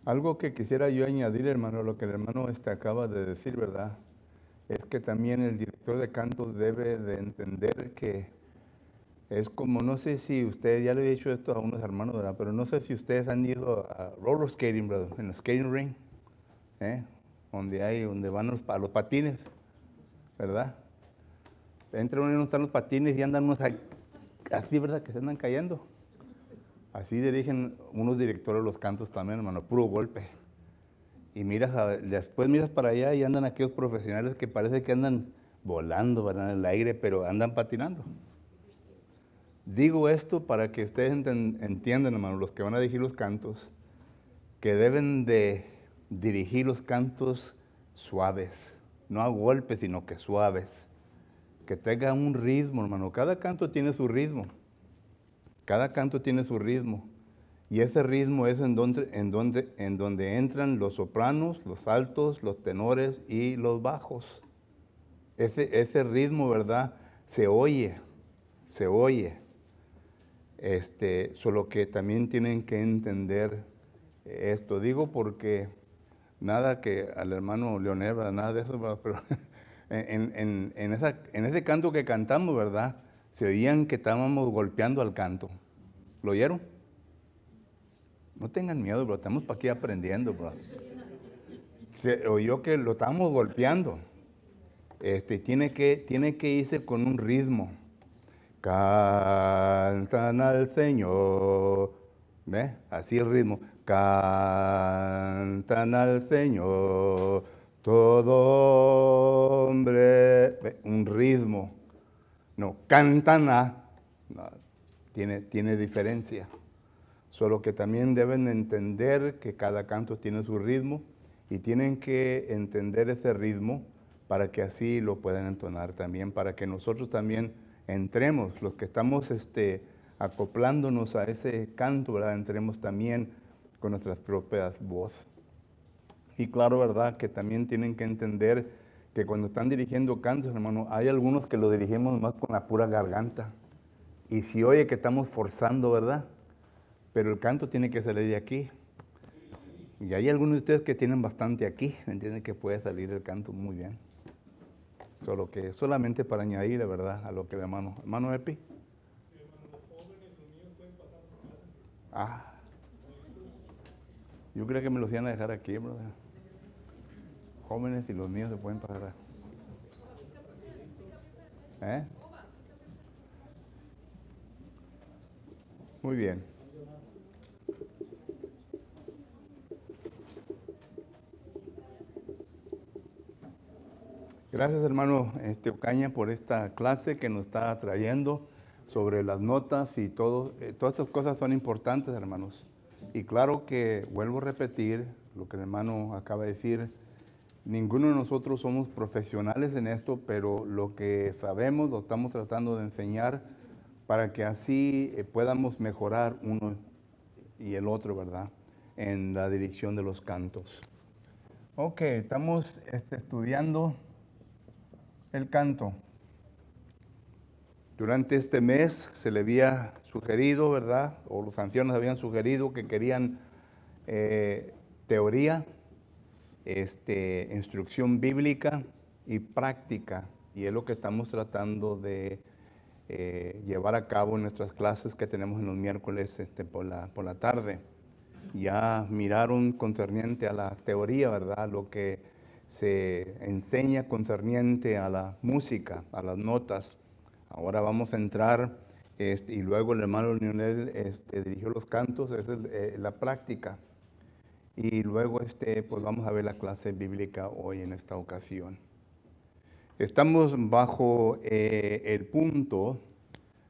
Algo que quisiera yo añadir, hermano, a lo que el hermano acaba de decir, ¿verdad? Es que también el director de canto debe de entender que es como, no sé si ustedes, ya le he dicho esto a unos hermanos, ¿verdad? Pero no sé si ustedes han ido a roller skating, brother, en el skating ring, ¿eh? Donde van a los patines, ¿verdad? Entra uno y no están los patines y andan unos así, ¿verdad? Que se andan cayendo. Así dirigen unos directores los cantos también, hermano, puro golpe. Y después miras para allá y andan aquellos profesionales que parece que andan volando, ¿verdad? En el aire, pero andan patinando. Digo esto para que ustedes entiendan, hermano, los que van a dirigir los cantos, que deben de dirigir los cantos suaves, no a golpes, sino que suaves. Que tengan un ritmo, hermano. Cada canto tiene su ritmo. Cada canto tiene su ritmo. Y ese ritmo es en donde entran los sopranos, los altos, los tenores y los bajos. Ese ritmo, ¿verdad? Se oye, se oye. Solo que también tienen que entender esto. Digo porque nada que al hermano Leonel, ¿verdad? Nada de eso, ¿verdad? Pero en ese canto que cantamos, ¿verdad? Se oían que estábamos golpeando al canto. ¿Lo oyeron? No tengan miedo, bro. Estamos para aquí aprendiendo, bro. Se oyó que lo estamos golpeando. Tiene que irse con un ritmo. Cantan al Señor. ¿Ve? Así el ritmo. Cantan al Señor. Todo hombre. ¿Ve? Un ritmo. No, cantan a. No, tiene diferencia. Solo que también deben entender que cada canto tiene su ritmo y tienen que entender ese ritmo para que así lo puedan entonar también, para que nosotros también entremos, los que estamos acoplándonos a ese canto, ¿verdad? Entremos también con nuestras propias voces. Y claro, ¿verdad? Que también tienen que entender que cuando están dirigiendo cantos, hermano, hay algunos que lo dirigimos más con la pura garganta. Y si oye que estamos forzando, ¿verdad? Pero el canto tiene que salir de aquí. Y hay algunos de ustedes que tienen bastante aquí, entienden que puede salir el canto muy bien. Solo que solamente para añadir, ¿verdad? A lo que el hermano Epi. Sí, hermano, los jóvenes, los niños pueden pasar por clases. Ah. Yo creo que me los iban a dejar aquí, brother. Jóvenes y los niños se pueden pasar. ¿Eh? Muy bien. Gracias, hermano Ocaña, por esta clase que nos está trayendo sobre las notas y todo. Todas estas cosas son importantes, hermanos. Y claro que vuelvo a repetir lo que el hermano acaba de decir. Ninguno de nosotros somos profesionales en esto, pero lo que sabemos lo estamos tratando de enseñar para que así podamos mejorar uno y el otro, ¿verdad? En la dirección de los cantos. Ok, estamos estudiando el canto. Durante este mes se le había sugerido, ¿verdad? O los ancianos habían sugerido que querían teoría, instrucción bíblica y práctica. Y es lo que estamos tratando de llevar a cabo en nuestras clases que tenemos en los miércoles por la tarde. Ya miraron concerniente a la teoría, ¿verdad? Lo que se enseña concerniente a la música, a las notas. Ahora vamos a entrar, y luego el hermano Leonel dirigió los cantos, esa es la práctica. Y luego pues vamos a ver la clase bíblica hoy en esta ocasión. Estamos bajo el punto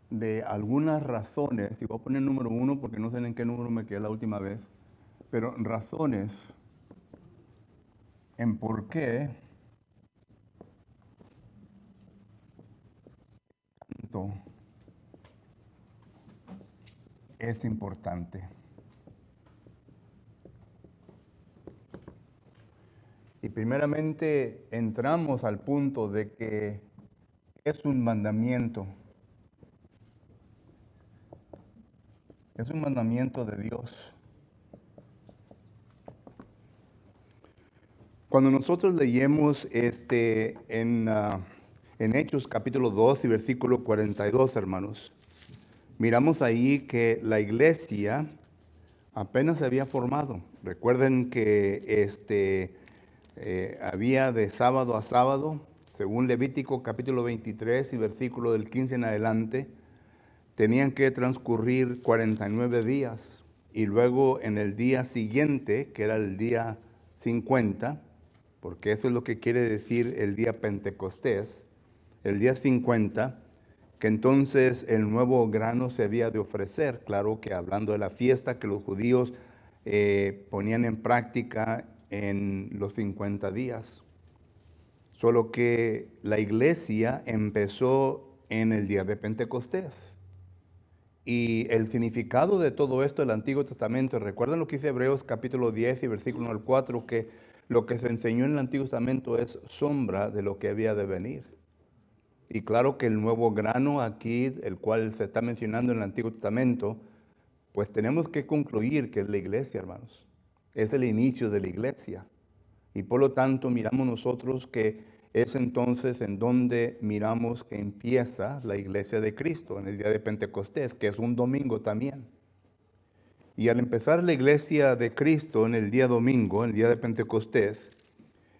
de algunas razones, y voy a poner número 1 porque no sé en qué número me quedé la última vez, pero razones en por qué esto es importante. Y primeramente entramos al punto de que es un mandamiento. Es un mandamiento de Dios. Cuando nosotros leemos en Hechos capítulo 2 y versículo 42, hermanos, miramos ahí que la iglesia apenas se había formado. Recuerden que había de sábado a sábado, según Levítico capítulo 23 y versículo del 15 en adelante, tenían que transcurrir 49 días. Y luego en el día siguiente, que era el día 50, porque eso es lo que quiere decir el día Pentecostés, el día 50, que entonces el nuevo grano se había de ofrecer. Claro que hablando de la fiesta que los judíos ponían en práctica en los 50 días. Solo que la iglesia empezó en el día de Pentecostés. Y el significado de todo esto del Antiguo Testamento, recuerden lo que dice Hebreos capítulo 10 y versículo 1 al 4, que lo que se enseñó en el Antiguo Testamento es sombra de lo que había de venir. Y claro que el nuevo grano aquí, el cual se está mencionando en el Antiguo Testamento, pues tenemos que concluir que es la iglesia, hermanos. Es el inicio de la iglesia. Y por lo tanto miramos nosotros que es entonces en donde miramos que empieza la iglesia de Cristo, en el día de Pentecostés, que es un domingo también. Y al empezar la iglesia de Cristo en el día domingo, en el día de Pentecostés,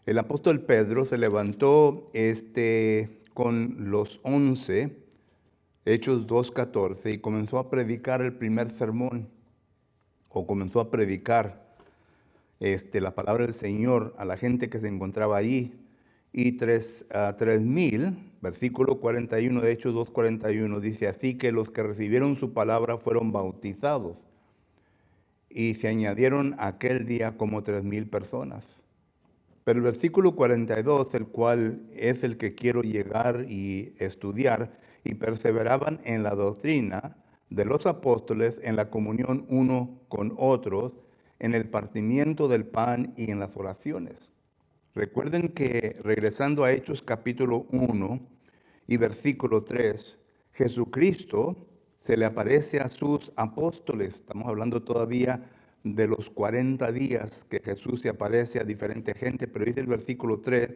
el apóstol Pedro se levantó con los 11, Hechos 2:14, y comenzó a predicar el primer sermón, o comenzó a predicar la palabra del Señor a la gente que se encontraba allí. Y 3,000, versículo 41 de Hechos 2:41, dice, así que los que recibieron su palabra fueron bautizados, y se añadieron aquel día como 3,000 personas. Pero el versículo 42, el cual es el que quiero llegar y estudiar, y perseveraban en la doctrina de los apóstoles, en la comunión uno con otros, en el partimiento del pan y en las oraciones. Recuerden que regresando a Hechos capítulo 1 y versículo 3, Jesucristo se le aparece a sus apóstoles. Estamos hablando todavía de los 40 días que Jesús se aparece a diferente gente, pero dice el versículo 3,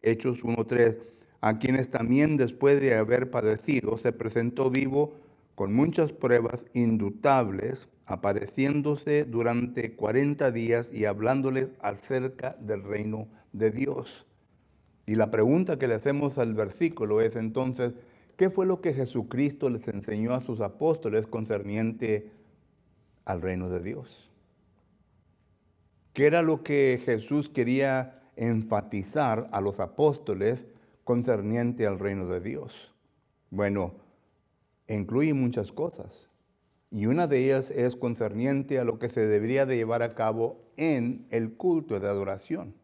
Hechos 1:3, a quienes también después de haber padecido se presentó vivo con muchas pruebas indubtables, apareciéndose durante 40 días y hablándoles acerca del reino de Dios. Y la pregunta que le hacemos al versículo es entonces, ¿qué fue lo que Jesucristo les enseñó a sus apóstoles concerniente al reino de Dios? ¿Qué era lo que Jesús quería enfatizar a los apóstoles concerniente al reino de Dios? Bueno, incluye muchas cosas. Y una de ellas es concerniente a lo que se debería de llevar a cabo en el culto de adoración.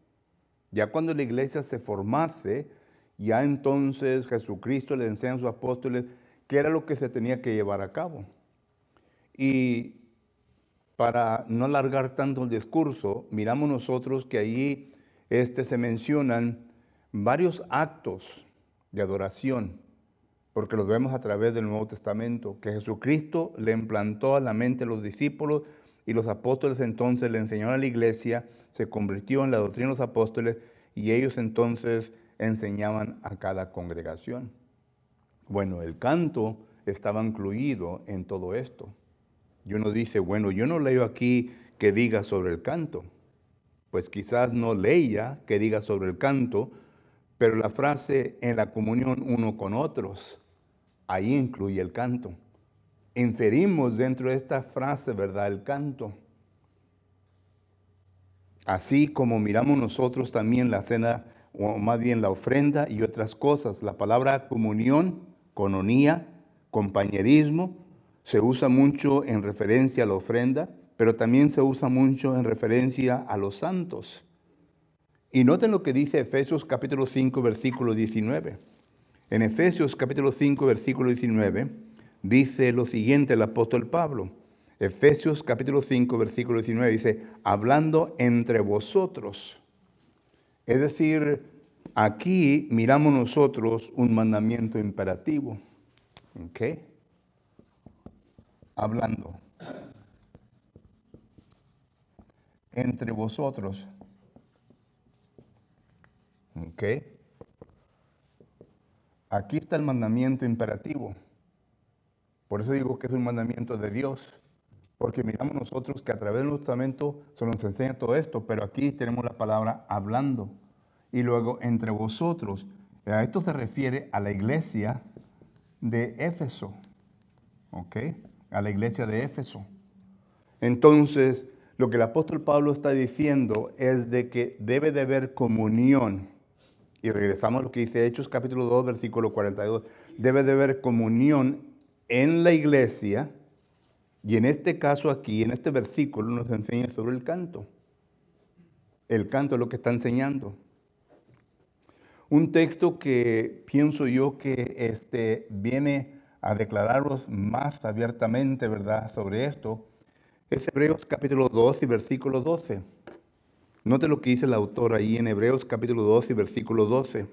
Ya cuando la iglesia se formase, ya entonces Jesucristo le enseña a sus apóstoles qué era lo que se tenía que llevar a cabo. Y para no alargar tanto el discurso, miramos nosotros que allí se mencionan varios actos de adoración, porque los vemos a través del Nuevo Testamento, que Jesucristo le implantó a la mente a los discípulos y los apóstoles entonces le enseñaron a la iglesia, se convirtió en la doctrina de los apóstoles y ellos entonces enseñaban a cada congregación. Bueno, el canto estaba incluido en todo esto. Y uno dice, bueno, yo no leo aquí que diga sobre el canto. Pues quizás no leía que diga sobre el canto, pero la frase en la comunión uno con otros, ahí incluye el canto. Inferimos dentro de esta frase, ¿verdad?, el canto. Así como miramos nosotros también la cena, o más bien la ofrenda y otras cosas. La palabra comunión, cononía, compañerismo, se usa mucho en referencia a la ofrenda, pero también se usa mucho en referencia a los santos. Y noten lo que dice Efesios capítulo 5, versículo 19. En Efesios capítulo 5, versículo 19, dice lo siguiente el apóstol Pablo. Efesios capítulo 5, versículo 19 dice, hablando entre vosotros. Es decir, aquí miramos nosotros un mandamiento imperativo. ¿Ok? Hablando entre vosotros. ¿Ok? Aquí está el mandamiento imperativo. Por eso digo que es un mandamiento de Dios. Porque miramos nosotros que a través del Nuevo Testamento se nos enseña todo esto, pero aquí tenemos la palabra hablando. Y luego entre vosotros, a esto se refiere a la iglesia de Éfeso. ¿Ok? A la iglesia de Éfeso. Entonces, lo que el apóstol Pablo está diciendo es de que debe de haber comunión. Y regresamos a lo que dice Hechos capítulo 2, versículo 42. Debe de haber comunión en la iglesia. Y en este caso aquí, en este versículo, nos enseña sobre el canto. El canto es lo que está enseñando. Un texto que pienso yo que viene a declararos más abiertamente, ¿verdad?, sobre esto, es Hebreos capítulo 2 y versículo 12. Note lo que dice el autor ahí en Hebreos capítulo 2 y versículo 12.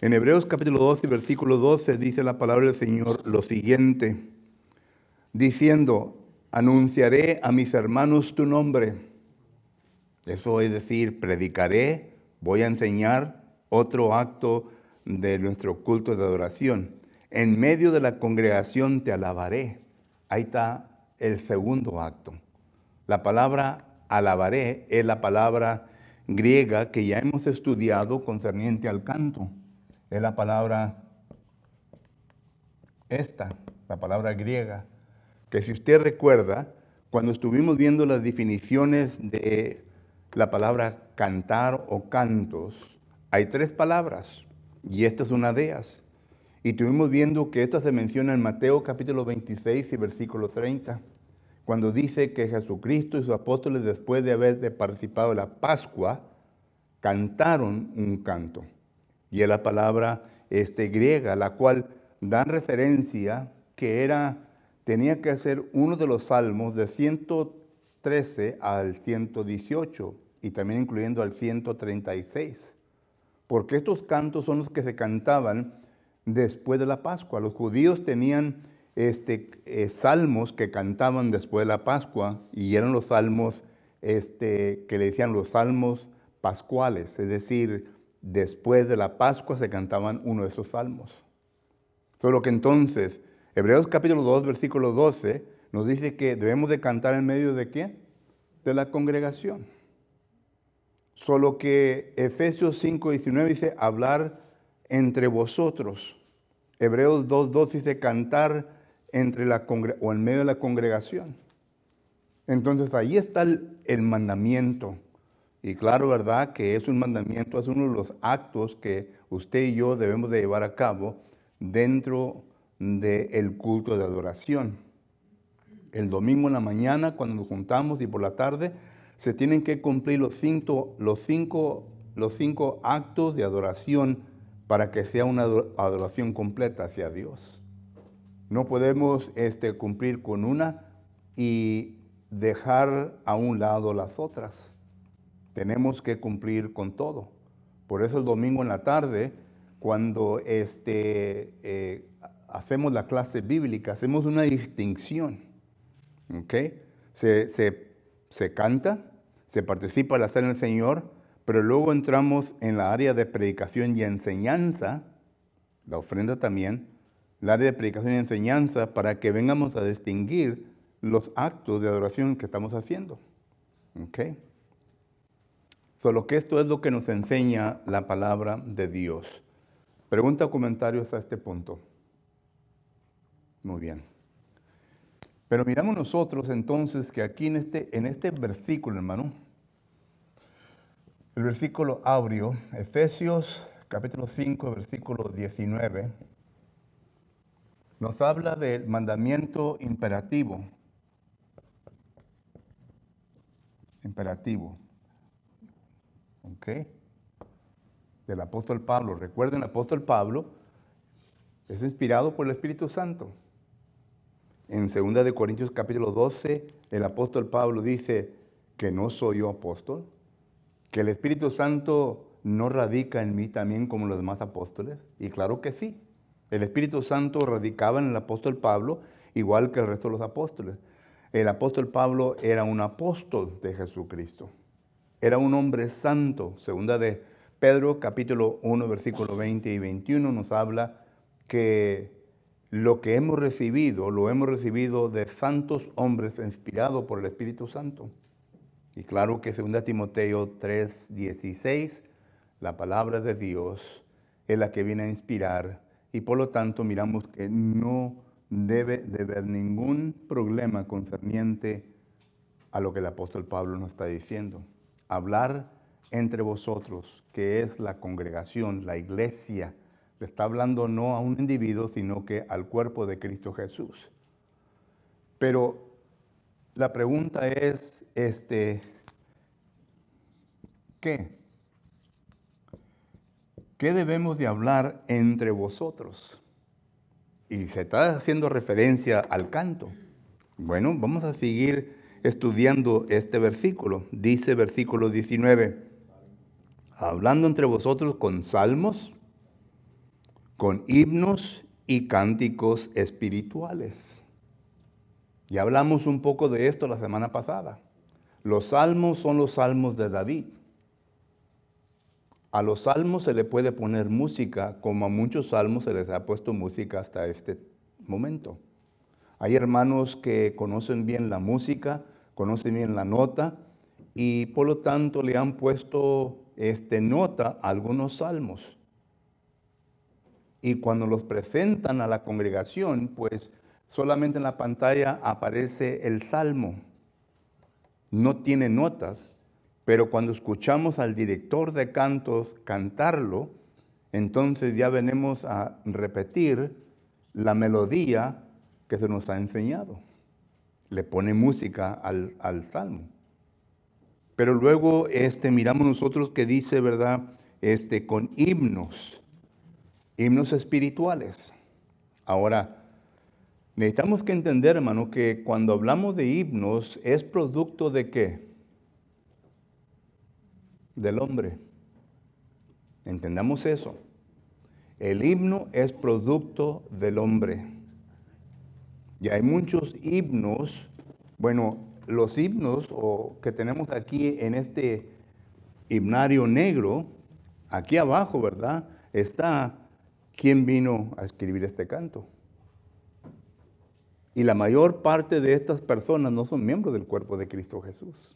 En Hebreos capítulo 2 y versículo 12 dice la palabra del Señor lo siguiente, diciendo, anunciaré a mis hermanos tu nombre. Eso es decir, predicaré, voy a enseñar otro acto de nuestro culto de adoración. En medio de la congregación te alabaré. Ahí está el segundo acto. La palabra alabaré es la palabra griega que ya hemos estudiado concerniente al canto. Es la palabra esta, la palabra griega, que si usted recuerda, cuando estuvimos viendo las definiciones de la palabra cantar o cantos, hay tres palabras y esta es una de ellas. Y estuvimos viendo que esta se menciona en Mateo capítulo 26 y versículo 30, cuando dice que Jesucristo y sus apóstoles, después de haber participado de la Pascua, cantaron un canto. Y es la palabra griega, la cual da referencia que tenía que ser uno de los salmos de 113 al 118 y también incluyendo al 136. Porque estos cantos son los que se cantaban después de la Pascua. Los judíos tenían salmos que cantaban después de la Pascua y eran los salmos que le decían los salmos pascuales, es decir, después de la Pascua se cantaban uno de esos salmos. Solo que entonces, Hebreos capítulo 2, versículo 12, nos dice que debemos de cantar en medio de ¿qué? De la congregación. Solo que Efesios 5, 19 dice hablar entre vosotros. Hebreos 2, 2 dice cantar o en medio de la congregación. Entonces ahí está el mandamiento. Y claro, ¿verdad? Que es un mandamiento, es uno de los actos que usted y yo debemos de llevar a cabo dentro del culto de adoración. El domingo en la mañana, cuando nos juntamos, y por la tarde, se tienen que cumplir los cinco actos de adoración para que sea una adoración completa hacia Dios. No podemos cumplir con una y dejar a un lado las otras. Tenemos que cumplir con todo. Por eso el domingo en la tarde, cuando hacemos la clase bíblica, hacemos una distinción. ¿Ok? Se canta, se participa en la cena del Señor, pero luego entramos en la área de predicación y enseñanza, la ofrenda también, el área de predicación y enseñanza, para que vengamos a distinguir los actos de adoración que estamos haciendo. ¿Ok? Solo que esto es lo que nos enseña la palabra de Dios. Pregunta o comentarios a este punto. Muy bien. Pero miramos nosotros entonces que aquí en este versículo, hermano, el versículo áureo, Efesios capítulo 5, versículo 19, nos habla del mandamiento imperativo. Imperativo. ¿Ok? Del apóstol Pablo. Recuerden, el apóstol Pablo es inspirado por el Espíritu Santo. En 2 de Corintios capítulo 12, el apóstol Pablo dice que no soy yo apóstol, que el Espíritu Santo no radica en mí también como los demás apóstoles. Y claro que sí, el Espíritu Santo radicaba en el apóstol Pablo igual que el resto de los apóstoles. El apóstol Pablo era un apóstol de Jesucristo. era un hombre santo. Segunda de Pedro, capítulo 1, versículo 20 y 21, nos habla que lo que hemos recibido, lo hemos recibido de santos hombres inspirados por el Espíritu Santo. Y claro que 2 Timoteo 3, 16, la palabra de Dios es la que viene a inspirar. Y por lo tanto miramos que no debe de haber ningún problema concerniente a lo que el apóstol Pablo nos está diciendo. Hablar entre vosotros, que es la congregación, la iglesia, le está hablando no a un individuo, sino que al cuerpo de Cristo Jesús. Pero la pregunta es, ¿qué? ¿Qué debemos de hablar entre vosotros? Y se está haciendo referencia al canto. Bueno, vamos a seguir estudiando este versículo. Dice versículo 19, hablando entre vosotros con salmos, con himnos y cánticos espirituales. Ya hablamos un poco de esto la semana pasada. Los salmos son los salmos de David. A los salmos se le puede poner música, como a muchos salmos se les ha puesto música hasta este momento. Hay hermanos que conocen bien la música, conocen bien la nota, y por lo tanto le han puesto nota a algunos salmos. Y cuando los presentan a la congregación, pues solamente en la pantalla aparece el salmo. No tiene notas, pero cuando escuchamos al director de cantos cantarlo, entonces ya venimos a repetir la melodía que se nos ha enseñado. Le pone música al salmo. Pero luego miramos nosotros que dice, ¿verdad? Con himnos espirituales. Ahora, necesitamos que entender, hermano, que cuando hablamos de himnos, ¿es producto de qué? Del hombre. Entendamos eso. El himno es producto del hombre. Y hay muchos himnos. Bueno, los himnos que tenemos aquí en este himnario negro, aquí abajo, ¿verdad? Está quién vino a escribir este canto. Y la mayor parte de estas personas no son miembros del cuerpo de Cristo Jesús.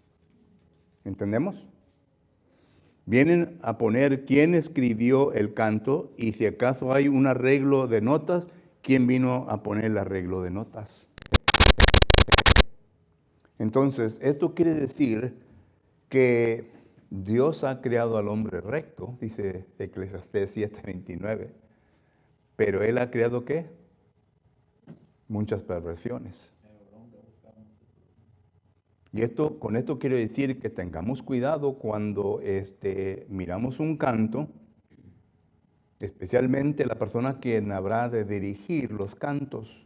¿Entendemos? Vienen a poner quién escribió el canto y si acaso hay un arreglo de notas, quién vino a poner el arreglo de notas. Entonces, esto quiere decir que Dios ha creado al hombre recto, dice Eclesiastés 7:29, pero Él ha creado ¿qué? Muchas perversiones. Y con esto quiero decir que tengamos cuidado cuando miramos un canto, especialmente la persona quien habrá de dirigir los cantos.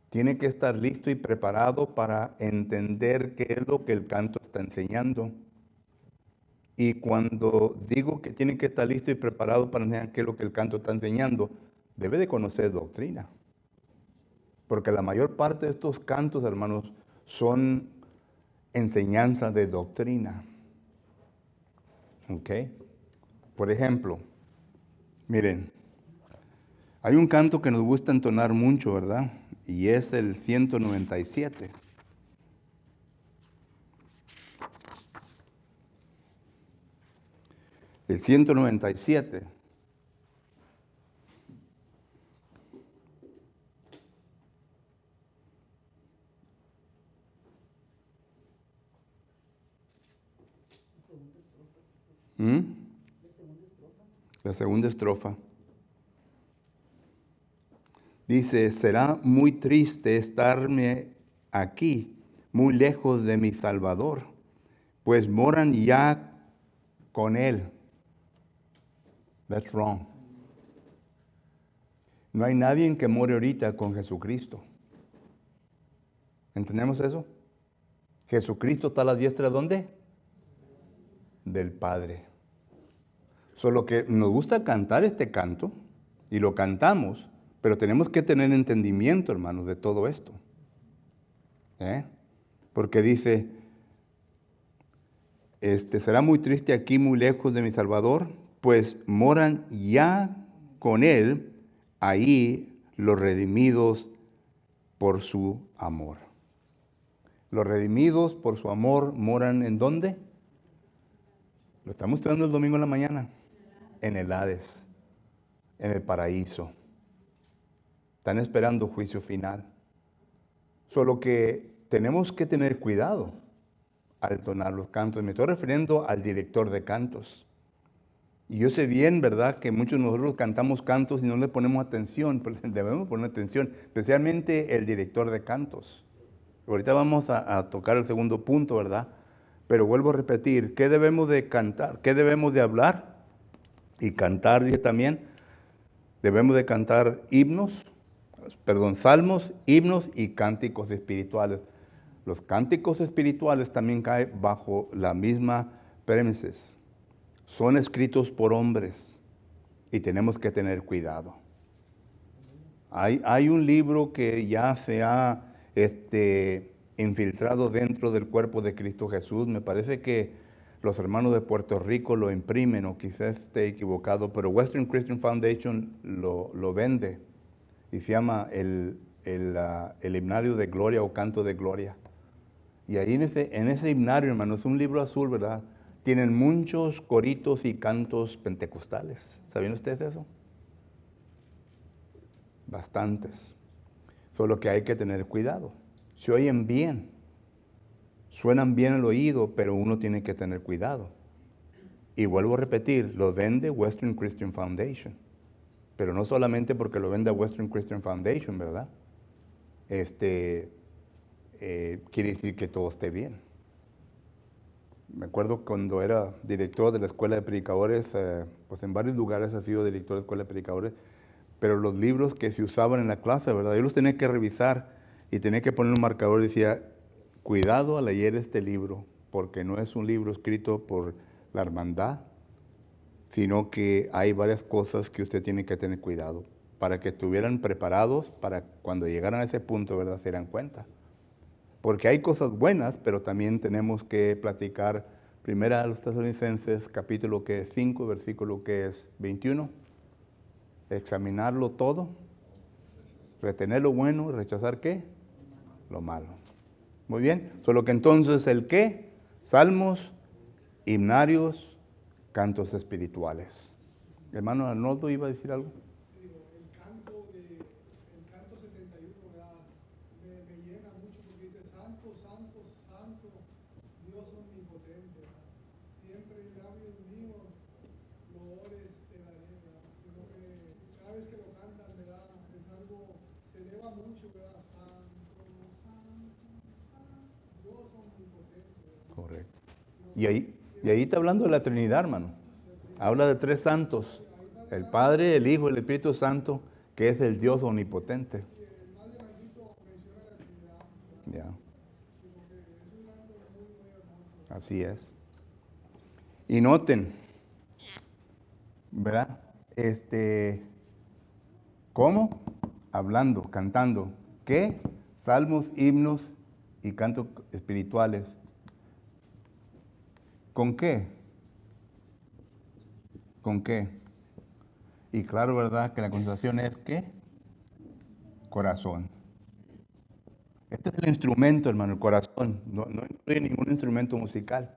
Tiene que estar listo y preparado para entender qué es lo que el canto está enseñando. Y cuando digo que tiene que estar listo y preparado para enseñar qué es lo que el canto está enseñando, debe de conocer doctrina. Porque la mayor parte de estos cantos, hermanos, son enseñanza de doctrina. ¿Ok? Por ejemplo, miren, hay un canto que nos gusta entonar mucho, ¿verdad? Y es el 197. El 197. La segunda estrofa. Dice, será muy triste estarme aquí, muy lejos de mi Salvador, pues moran ya con Él. That's wrong. No hay nadie que more ahorita con Jesucristo. ¿Entendemos eso? Jesucristo está a la diestra ¿de dónde? Del Padre. Solo que nos gusta cantar este canto y lo cantamos, pero tenemos que tener entendimiento, hermanos, de todo esto. Porque dice, será muy triste aquí, muy lejos de mi Salvador, pues moran ya con Él ahí los redimidos por su amor. Los redimidos por su amor moran ¿en dónde? Lo estamos estudiando el domingo en la mañana. En el Hades, en el paraíso. Están esperando juicio final. Solo que tenemos que tener cuidado al entonar los cantos. Me estoy refiriendo al director de cantos. Y yo sé bien, ¿verdad?, que muchos de nosotros cantamos cantos y no le ponemos atención, pero debemos poner atención, especialmente el director de cantos. Ahorita vamos a tocar el segundo punto, ¿verdad? Pero vuelvo a repetir, ¿qué debemos de cantar? ¿Qué debemos de hablar? Y cantar, dice también, debemos de cantar salmos, himnos y cánticos espirituales. Los cánticos espirituales también caen bajo la misma premises. Son escritos por hombres y tenemos que tener cuidado. Hay un libro que ya se ha infiltrado dentro del cuerpo de Cristo Jesús. Me parece que los hermanos de Puerto Rico lo imprimen, o quizás esté equivocado, pero Western Christian Foundation lo vende y se llama el himnario de gloria o canto de gloria. Y ahí en ese himnario, hermano, es un libro azul, ¿verdad? Tienen muchos coritos y cantos pentecostales. ¿Sabían ustedes eso? Bastantes. Solo que hay que tener cuidado. Se oyen bien, suenan bien al oído, pero uno tiene que tener cuidado. Y vuelvo a repetir, lo vende Western Christian Foundation. Pero no solamente porque lo vende Western Christian Foundation, ¿verdad? Quiere decir que todo esté bien. Me acuerdo cuando era director de la Escuela de Predicadores, pues en varios lugares he sido director de la Escuela de Predicadores, pero los libros que se usaban en la clase, ¿verdad? Yo los tenía que revisar y tenía que poner un marcador y decía, cuidado al leer este libro, porque no es un libro escrito por la hermandad, sino que hay varias cosas que usted tiene que tener cuidado para que estuvieran preparados para cuando llegaran a ese punto, ¿verdad?, se dieran cuenta. Porque hay cosas buenas, pero también tenemos que platicar. Primera a los Tesalonicenses, capítulo 5, versículo 21. Examinarlo todo, retener lo bueno y rechazar ¿qué? Lo malo. Muy bien, solo que entonces el ¿qué? Salmos, himnarios, cantos espirituales. Hermano Arnoldo iba a decir algo. El canto 71, ¿verdad? Me llena mucho porque dice, santo, santo, santo, Dios omnipotente, ¿verdad? Siempre en labios míos, loores te daré, ¿verdad? Sino que cada vez que lo cantan, ¿verdad? Es algo, se eleva mucho, ¿verdad? Santo, santo, santo, Dios omnipotente, ¿verdad? Correcto. Y ahí está hablando de la Trinidad, hermano. Habla de tres santos, el Padre, el Hijo y el Espíritu Santo, que es el Dios omnipotente. Ya. Así es. Y noten, ¿verdad? ¿Cómo? Hablando, cantando. ¿Qué? Salmos, himnos y cantos espirituales. ¿Con qué? ¿Con qué? Y claro, ¿verdad? Que la concentración es ¿qué? Corazón. Este es el instrumento, hermano, el corazón. No incluye ningún instrumento musical.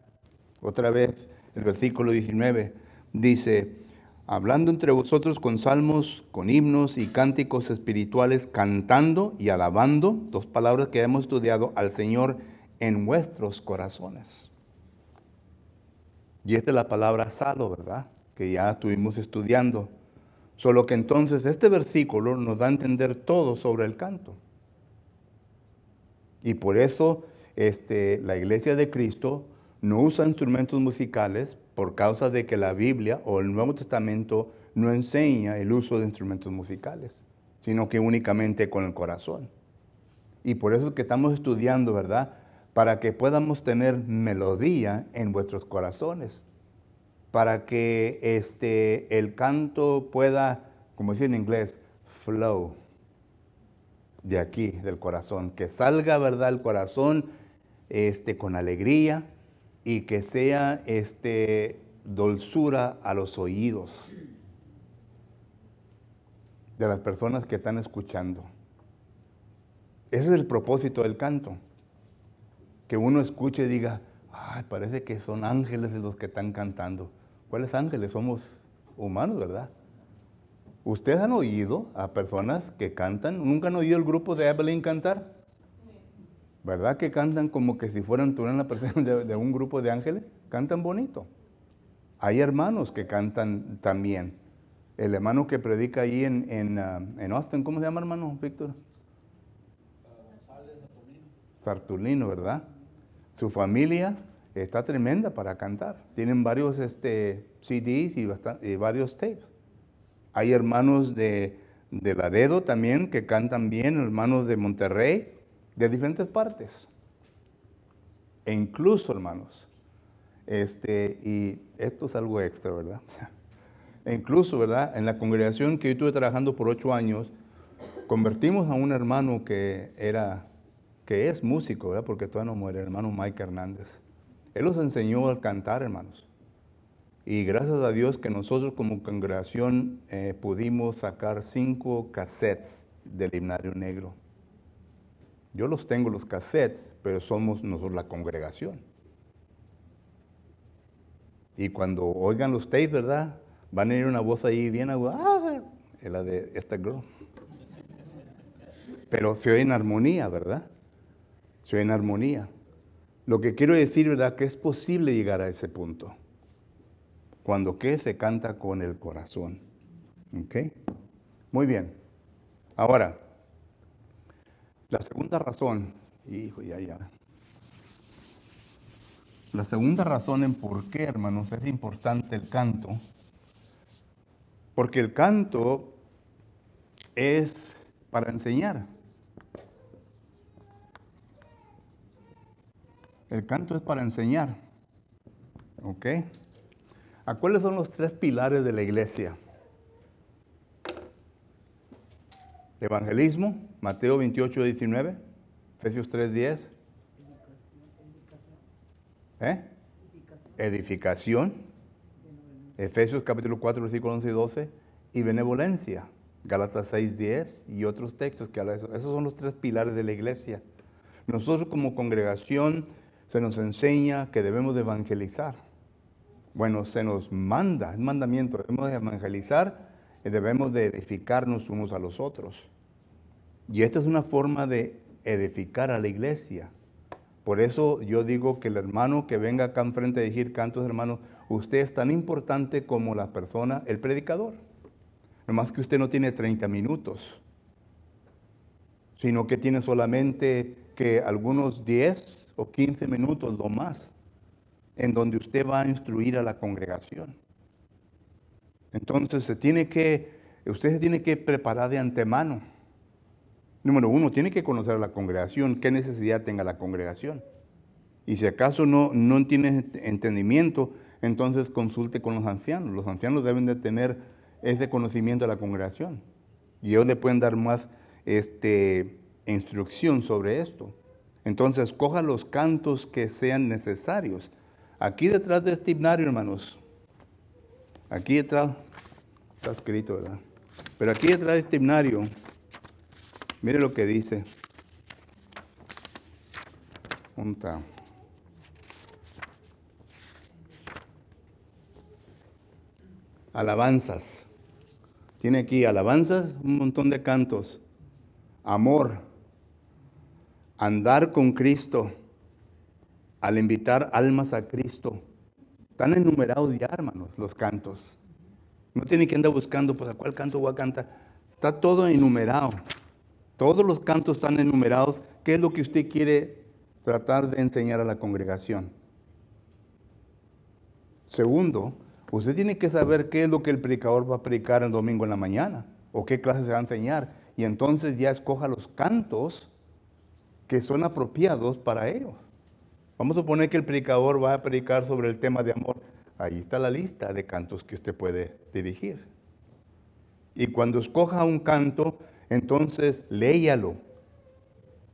Otra vez, el versículo 19 dice, hablando entre vosotros con salmos, con himnos y cánticos espirituales, cantando y alabando, dos palabras que hemos estudiado, al Señor en vuestros corazones. Y esta es la palabra salo, ¿verdad? Que ya estuvimos estudiando. Solo que entonces este versículo nos da a entender todo sobre el canto. Y por eso la Iglesia de Cristo no usa instrumentos musicales por causa de que la Biblia o el Nuevo Testamento no enseña el uso de instrumentos musicales, sino que únicamente con el corazón. Y por eso es que estamos estudiando, ¿verdad? Para que podamos tener melodía en vuestros corazones, para que el canto pueda, como dice en inglés, flow de aquí, del corazón, que salga, ¿verdad?, el corazón con alegría, y que sea dulzura a los oídos de las personas que están escuchando. Ese es el propósito del canto. Que uno escuche y diga, ay, parece que son ángeles los que están cantando. ¿Cuáles ángeles? Somos humanos, ¿verdad? ¿Ustedes han oído a personas que cantan? ¿Nunca han oído el grupo de Evelyn cantar? ¿Verdad que cantan como que si fueran la persona de un grupo de ángeles? Cantan bonito. Hay hermanos que cantan también. El hermano que predica ahí en Austin, ¿cómo se llama, hermano Víctor? Saturnino, ¿verdad? Su familia está tremenda para cantar. Tienen varios CDs y varios tapes. Hay hermanos de Laredo también que cantan bien, hermanos de Monterrey, de diferentes partes. E incluso, hermanos, y esto es algo extra, ¿verdad? E incluso, ¿verdad? En la congregación que yo estuve trabajando por 8 años, convertimos a un hermano que es músico, ¿verdad? Porque todavía no muere, el hermano Mike Hernández. Él nos enseñó a cantar, hermanos. Y gracias a Dios que nosotros como congregación pudimos sacar 5 cassettes del Himnario Negro. Yo los tengo los cassettes, pero somos nosotros la congregación. Y cuando oigan los tapes, ¿verdad? Van a ir una voz ahí bien aguda, es la de esta girl. Pero se oye en armonía, ¿verdad? Se oye en armonía. Lo que quiero decir, ¿verdad? Que es posible llegar a ese punto. Cuando se canta con el corazón. ¿Ok? Muy bien. Ahora, la segunda razón, La segunda razón en por qué, hermanos, es importante el canto, porque el canto es para enseñar. El canto es para enseñar. ¿Ok? ¿A cuáles son los 3 pilares de la iglesia? Evangelismo, Mateo 28:19, Efesios 3:10. Edificación, Efesios capítulo 4, versículos 11 y 12, y benevolencia, Gálatas 6:10 y otros textos que hablan de eso. Esos son los 3 pilares de la iglesia. Nosotros como congregación se nos enseña que debemos de evangelizar. Bueno, se nos manda, es mandamiento, debemos de evangelizar y debemos de edificarnos unos a los otros. Y esta es una forma de edificar a la iglesia. Por eso yo digo que el hermano que venga acá enfrente a decir cantos, hermano, usted es tan importante como la persona, el predicador. Nomás que usted no tiene 30 minutos, sino que tiene solamente que algunos 10 o 15 minutos lo más, en donde usted va a instruir a la congregación. Entonces usted se tiene que preparar de antemano. Número 1, tiene que conocer a la congregación, qué necesidad tenga la congregación. Y si acaso no tiene entendimiento, entonces consulte con los ancianos. Los ancianos deben de tener ese conocimiento de la congregación. Y ellos le pueden dar más instrucción sobre esto. Entonces, coja los cantos que sean necesarios. Aquí detrás de este himnario, hermanos, aquí detrás, está escrito, ¿verdad? Pero aquí detrás de este himnario, mire lo que dice. Alabanzas. Tiene aquí alabanzas, un montón de cantos. Amor. Andar con Cristo. Al invitar almas a Cristo. Están enumerados ya, hermanos, los cantos. No tiene que andar buscando, pues, ¿a cuál canto voy a cantar? Está todo enumerado. Todos los cantos están enumerados. ¿Qué es lo que usted quiere tratar de enseñar a la congregación? Segundo, usted tiene que saber qué es lo que el predicador va a predicar el domingo en la mañana o qué clase se va a enseñar. Y entonces ya escoja los cantos que son apropiados para ellos. Vamos a suponer que el predicador va a predicar sobre el tema de amor. Ahí está la lista de cantos que usted puede dirigir. Y cuando escoja un canto, entonces léalo.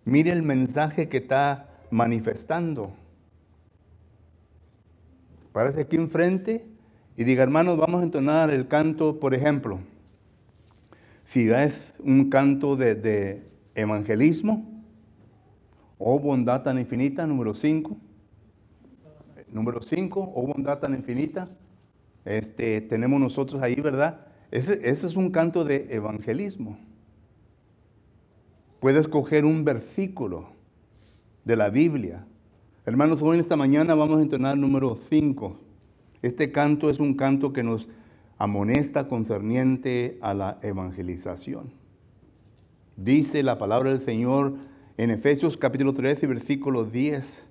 Mire el mensaje que está manifestando. Párese aquí enfrente y diga, hermanos, vamos a entonar el canto, por ejemplo. Si es un canto de evangelismo, oh bondad tan infinita, número 5. Número 5, oh bondad tan infinita. Tenemos nosotros ahí, ¿verdad? Ese es un canto de evangelismo. Puedes coger un versículo de la Biblia. Hermanos, hoy en esta mañana vamos a entonar número 5. Este canto es un canto que nos amonesta concerniente a la evangelización. Dice la palabra del Señor en Efesios capítulo 13, versículo 10,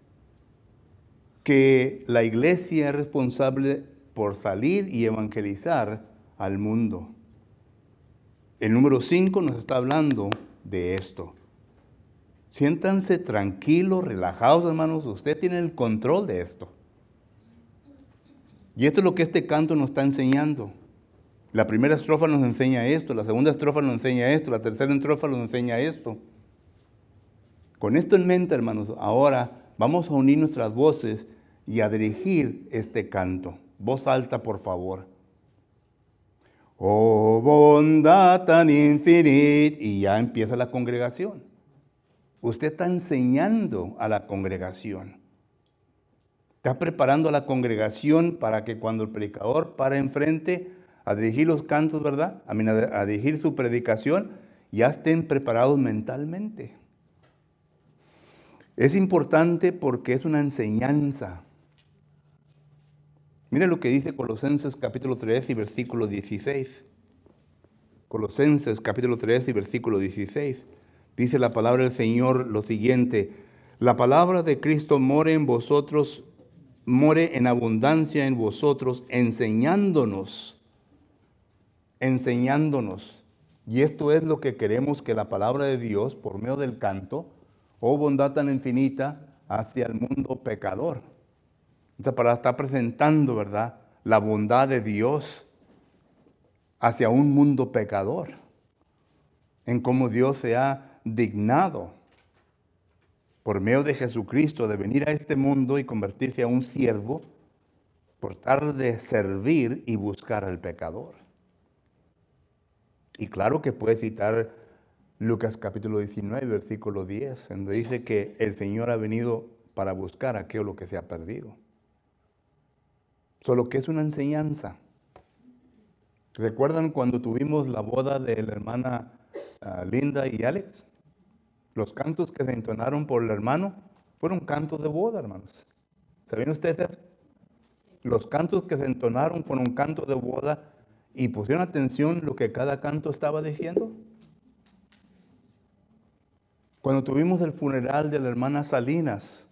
que la iglesia es responsable por salir y evangelizar al mundo. El número 5 nos está hablando de esto. Siéntanse tranquilos, relajados, hermanos. Usted tiene el control de esto. Y esto es lo que este canto nos está enseñando. La primera estrofa nos enseña esto, la segunda estrofa nos enseña esto, la tercera estrofa nos enseña esto. Con esto en mente, hermanos, ahora vamos a unir nuestras voces y a dirigir este canto. Voz alta, por favor. Oh, bondad tan infinita. Y ya empieza la congregación. Usted está enseñando a la congregación. Está preparando a la congregación para que cuando el predicador para enfrente a dirigir los cantos, ¿verdad? A dirigir su predicación, ya estén preparados mentalmente. Es importante porque es una enseñanza. Mira lo que dice Colosenses capítulo 3 y versículo 16. Colosenses capítulo 3 y versículo 16. Dice la palabra del Señor lo siguiente: la palabra de Cristo more en vosotros, more en abundancia en vosotros, enseñándonos. Y esto es lo que queremos que la palabra de Dios, por medio del canto, oh bondad tan infinita, hacia el mundo pecador. Esta palabra está presentando, ¿verdad?, la bondad de Dios hacia un mundo pecador, en cómo Dios se ha dignado por medio de Jesucristo de venir a este mundo y convertirse a un siervo por tratar de servir y buscar al pecador. Y claro que puede citar Lucas capítulo 19, versículo 10, donde dice que el Señor ha venido para buscar aquello que se ha perdido. Solo que es una enseñanza. ¿Recuerdan cuando tuvimos la boda de la hermana Linda y Alex? Los cantos que se entonaron por el hermano fueron cantos de boda, hermanos. ¿Sabían ustedes? Los cantos que se entonaron fueron cantos de boda y pusieron atención lo que cada canto estaba diciendo. Cuando tuvimos el funeral de la hermana Salinas,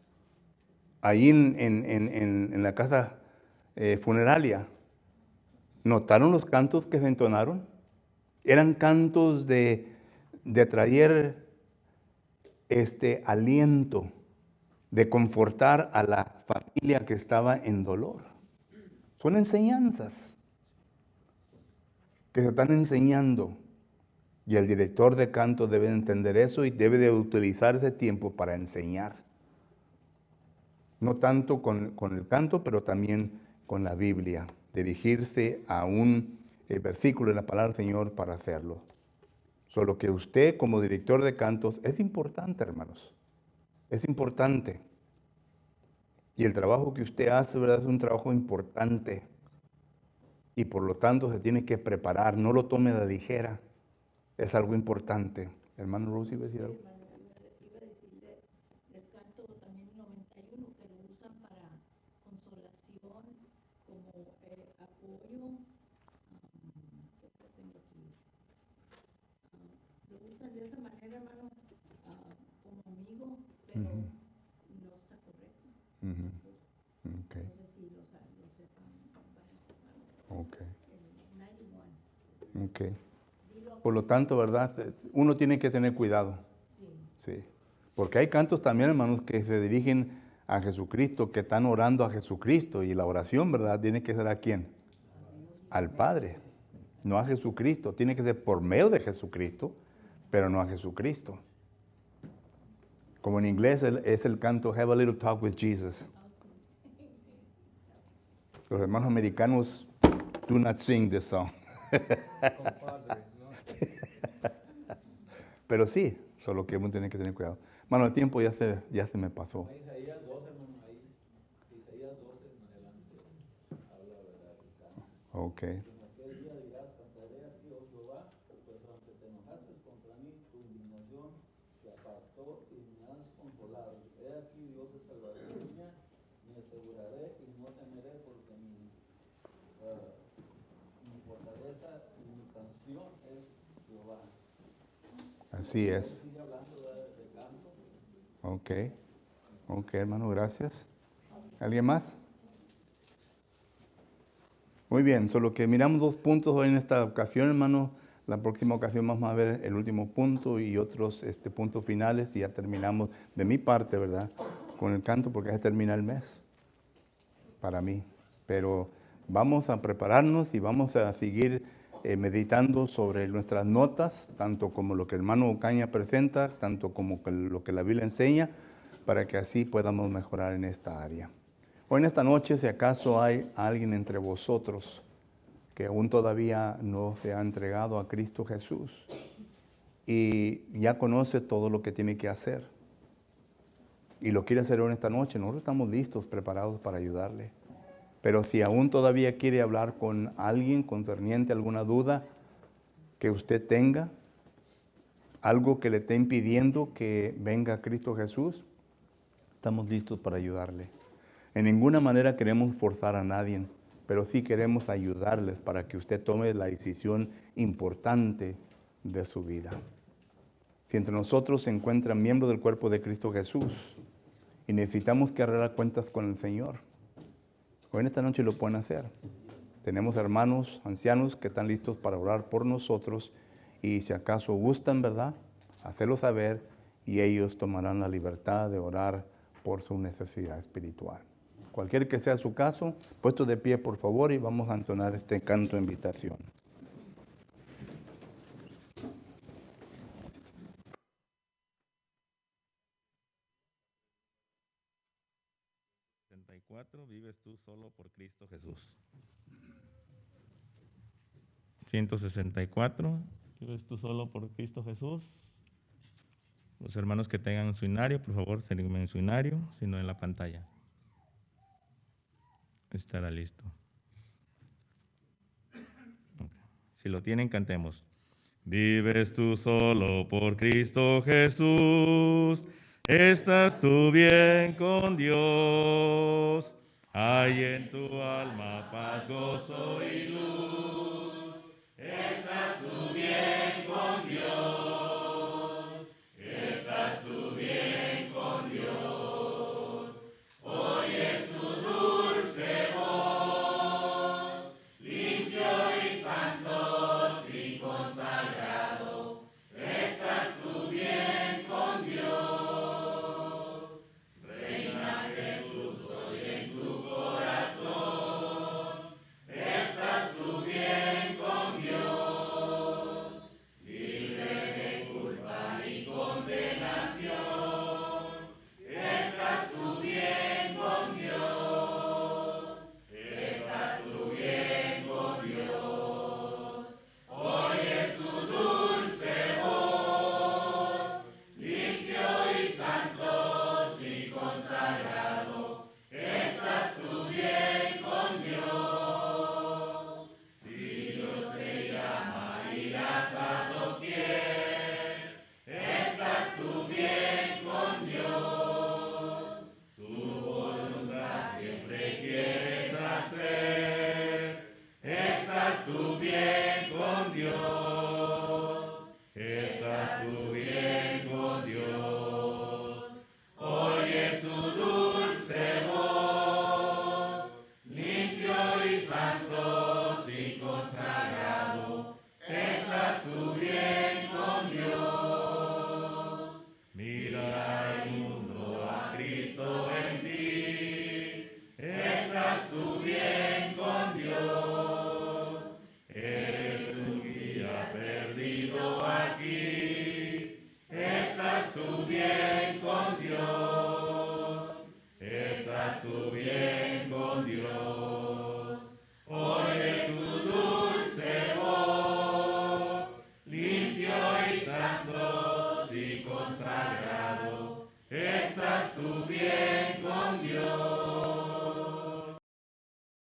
ahí en la casa funeraria, ¿notaron los cantos que se entonaron? Eran cantos de traer aliento, de confortar a la familia que estaba en dolor. Son enseñanzas que se están enseñando. Y el director de canto debe entender eso y debe de utilizar ese tiempo para enseñar. No tanto con el canto, pero también con la Biblia. Dirigirse a un versículo de la palabra del Señor para hacerlo. Solo que usted como director de cantos es importante, hermanos. Es importante. Y el trabajo que usted hace, ¿verdad?, es un trabajo importante. Y por lo tanto se tiene que preparar. No lo tome a la ligera. Es algo importante. Hermano Rosy, ¿iba a decir algo? Iba a decirle del canto también 91, que lo usan para consolación, como apoyo. ¿Qué tengo aquí? Lo usan de esa manera, hermano, como amigo, pero no está correcto. Okay. No sé si lo sepan. Okay. 91. Okay. Por lo tanto, ¿verdad?, uno tiene que tener cuidado. Sí. Porque hay cantos también, hermanos, que se dirigen a Jesucristo, que están orando a Jesucristo. Y la oración, ¿verdad?, tiene que ser ¿a quién? Al Padre, no a Jesucristo. Tiene que ser por medio de Jesucristo, pero no a Jesucristo. Como en inglés es el canto Have a Little Talk with Jesus. Los hermanos americanos do not sing this song. Compadre, ¿no? Pero sí, solo que uno tiene que tener cuidado. Mano, el tiempo ya se me pasó. Isaías 12, hermano, ahí. Isaías 12 en adelante habla, ¿verdad? del canto. Ok. En aquel día dirás, cantaré a ti, oh Jehová, pues aunque te enojaste contra mí, tu indignación se apartó y me has consolado. He aquí, Dios es salvación mía, me aseguraré y no temeré, porque mi fortaleza y mi canción es Jehová. Así es. Sigue hablando de canto. Ok. Ok, hermano, gracias. ¿Alguien más? Muy bien, solo que miramos 2 puntos hoy en esta ocasión, hermano. La próxima ocasión vamos a ver el último punto y otros puntos finales y ya terminamos de mi parte, ¿verdad? Con el canto porque ya termina el mes para mí. Pero vamos a prepararnos y vamos a seguir meditando sobre nuestras notas, tanto como lo que el hermano Ocaña presenta, tanto como lo que la Biblia enseña, para que así podamos mejorar en esta área. Hoy en esta noche, si acaso hay alguien entre vosotros que aún todavía no se ha entregado a Cristo Jesús y ya conoce todo lo que tiene que hacer y lo quiere hacer hoy en esta noche, nosotros estamos listos, preparados para ayudarle. Pero si aún todavía quiere hablar con alguien concerniente a alguna duda que usted tenga, algo que le esté impidiendo que venga a Cristo Jesús, estamos listos para ayudarle. En ninguna manera queremos forzar a nadie, pero sí queremos ayudarles para que usted tome la decisión importante de su vida. Si entre nosotros se encuentran miembros del cuerpo de Cristo Jesús y necesitamos que arreglar cuentas con el Señor, hoy en esta noche lo pueden hacer. Tenemos hermanos ancianos que están listos para orar por nosotros y si acaso gustan, ¿verdad?, hacerlo saber y ellos tomarán la libertad de orar por su necesidad espiritual. Cualquier que sea su caso, puesto de pie por favor y vamos a entonar este canto de invitación. Vives tú solo por Cristo Jesús. 164, vives tú solo por Cristo Jesús. Los hermanos que tengan su inario, por favor, síganme en su inario, sino en la pantalla. Estará listo. Okay. Si lo tienen, cantemos. Vives tú solo por Cristo Jesús, estás tú bien con Dios. Hay en tu alma paz, gozo y luz.